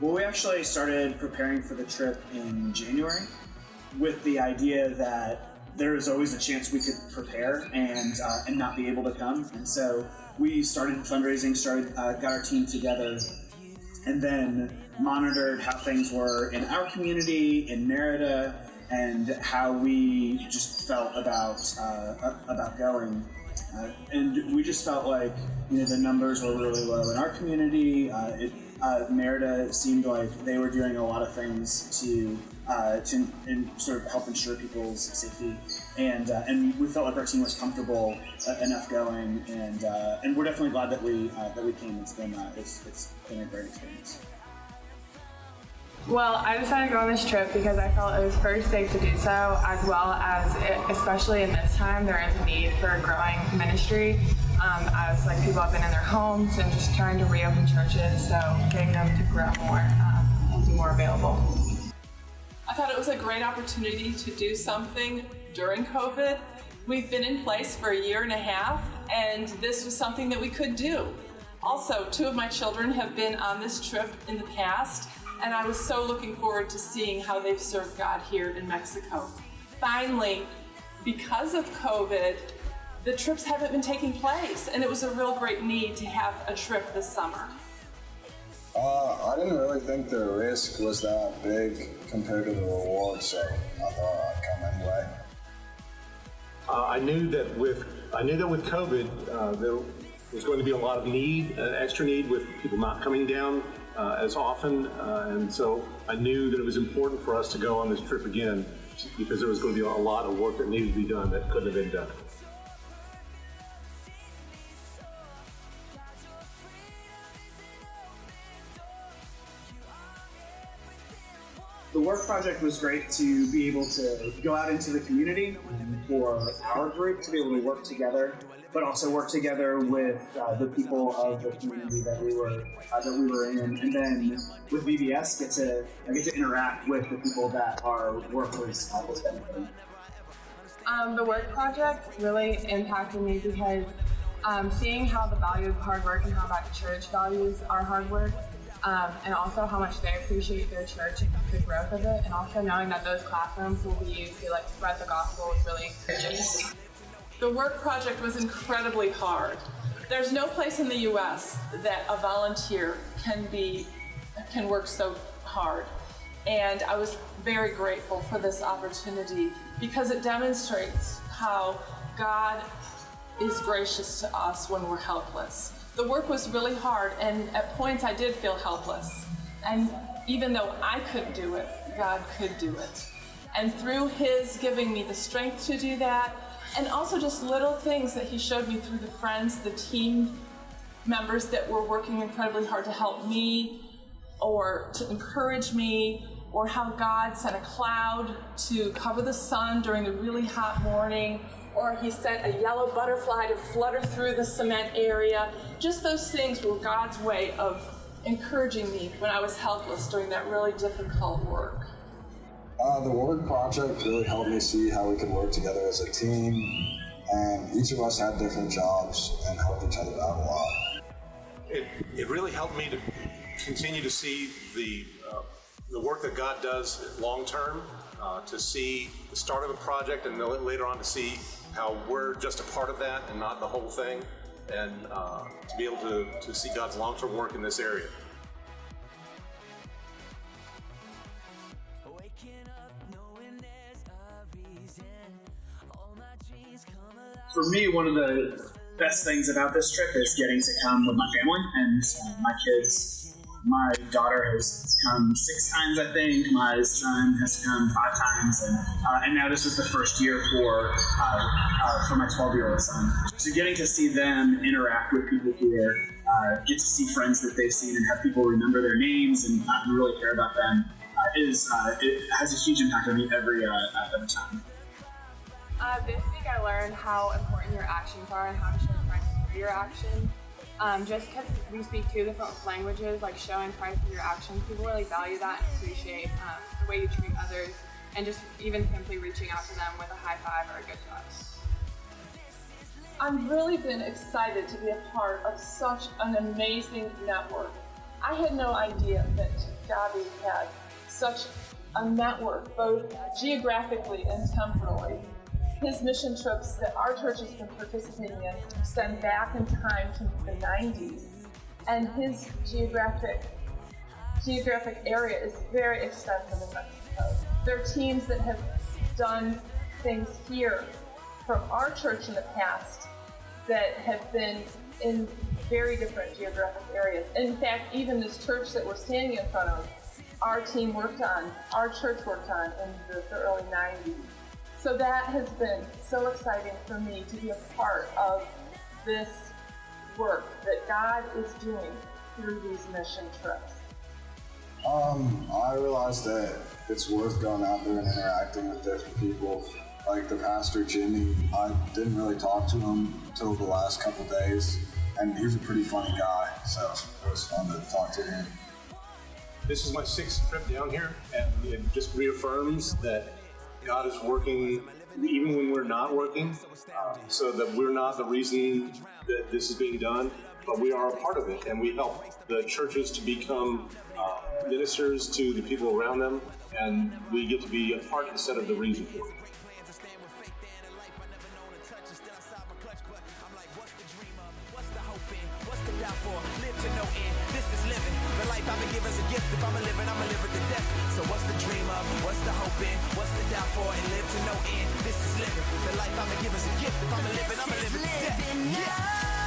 Well, we actually started preparing for the trip in January with the idea that there is always a chance we could prepare and not be able to come. And so we started fundraising, got our team together, and then monitored how things were in our community, in Merida, and how we just felt about going. And we just felt like the numbers were really low in our community. Merida seemed like they were doing a lot of things to sort of help ensure people's safety, and we felt like our team was comfortable enough going, and we're definitely glad that we came. It's been a great experience. Well, I decided to go on this trip because I felt it was first safe to do so, as well as especially in this time, there is a need for a growing ministry, as people have been in their homes and just trying to reopen churches, so getting them to grow more and be more available. I thought it was a great opportunity to do something during COVID. We've been in place for 1.5 years, and this was something that we could do. Also, 2 of my children have been on this trip in the past, and I was so looking forward to seeing how they've served God here in Mexico. Finally, because of COVID, the trips haven't been taking place, and it was a real great need to have a trip this summer. I didn't really think the risk was that big compared to the reward, so I thought I'd come anyway. I knew that with COVID, there was going to be a lot of need, extra need with people not coming down as often, and so I knew that it was important for us to go on this trip again because there was going to be a lot of work that needed to be done that couldn't have been done. The work project was great to be able to go out into the community for our group to be able to work together, but also work together with the people of the community that we were in, and then with VBS get to interact with the people that our work was benefiting. The work project really impacted me because seeing how the value of hard work and how that church values our hard work, and also how much they appreciate their church and the growth of it, and also knowing that those classrooms will be used to spread the gospel was really encouraging. The work project was incredibly hard. There's no place in the U.S. that a volunteer can work so hard. And I was very grateful for this opportunity because it demonstrates how God is gracious to us when we're helpless. The work was really hard, and at points I did feel helpless. And even though I couldn't do it, God could do it. And through His giving me the strength to do that, and also just little things that He showed me through the friends, the team members that were working incredibly hard to help me or to encourage me, or how God sent a cloud to cover the sun during the really hot morning, or He sent a yellow butterfly to flutter through the cement area. Just those things were God's way of encouraging me when I was helpless during that really difficult work. The work project really helped me see how we could work together as a team, and each of us had different jobs and helped each other out a lot. It really helped me to continue to see the work that God does long term, to see the start of a project and later on to see how we're just a part of that and not the whole thing, and to be able to see God's long-term work in this area. For me, one of the best things about this trip is getting to come with my family and my kids. My daughter has come 6 times, I think. My son has come 5 times, and now this is the first year for my 12-year-old son. So getting to see them interact with people here, get to see friends that they've seen and have people remember their names and really care about them, it has a huge impact on me every time. This week I learned how important your actions are and how to show Christ through your actions. Just because we speak 2 different languages, showing Christ through your actions, people really value that and appreciate the way you treat others, and just even simply reaching out to them with a high five or a good job. I've really been excited to be a part of such an amazing network. I I had no idea that Gabi had such a network, both geographically and temporally. His mission trips that our church has been participating in extend back in time to the 90s, and his geographic area is very extensive in Mexico. There are teams that have done things here from our church in the past that have been in very different geographic areas. In fact, even this church that we're standing in front of, our team worked on, our church worked on in the early 90s. So that has been so exciting for me to be a part of this work that God is doing through these mission trips. I realized that it's worth going out there and interacting with different people. Like the pastor Jimmy, I didn't really talk to him until the last couple days, and he's a pretty funny guy, so it was fun to talk to him. This is my 6th trip down here, and it just reaffirms that God is working even when we're not working, so that we're not the reason that this is being done, but we are a part of it, and we help the churches to become ministers to the people around them, and we get to be a part instead of the reason for it. Live to no end, this is living. The life I've been given is a gift. If I'm a living, I'ma live it to death. So what's the dream of? What's the hope in? What's the doubt for? And live to no end, this is living. The life I've been given is a gift. If I'm a living, I'ma live it to death. Yeah.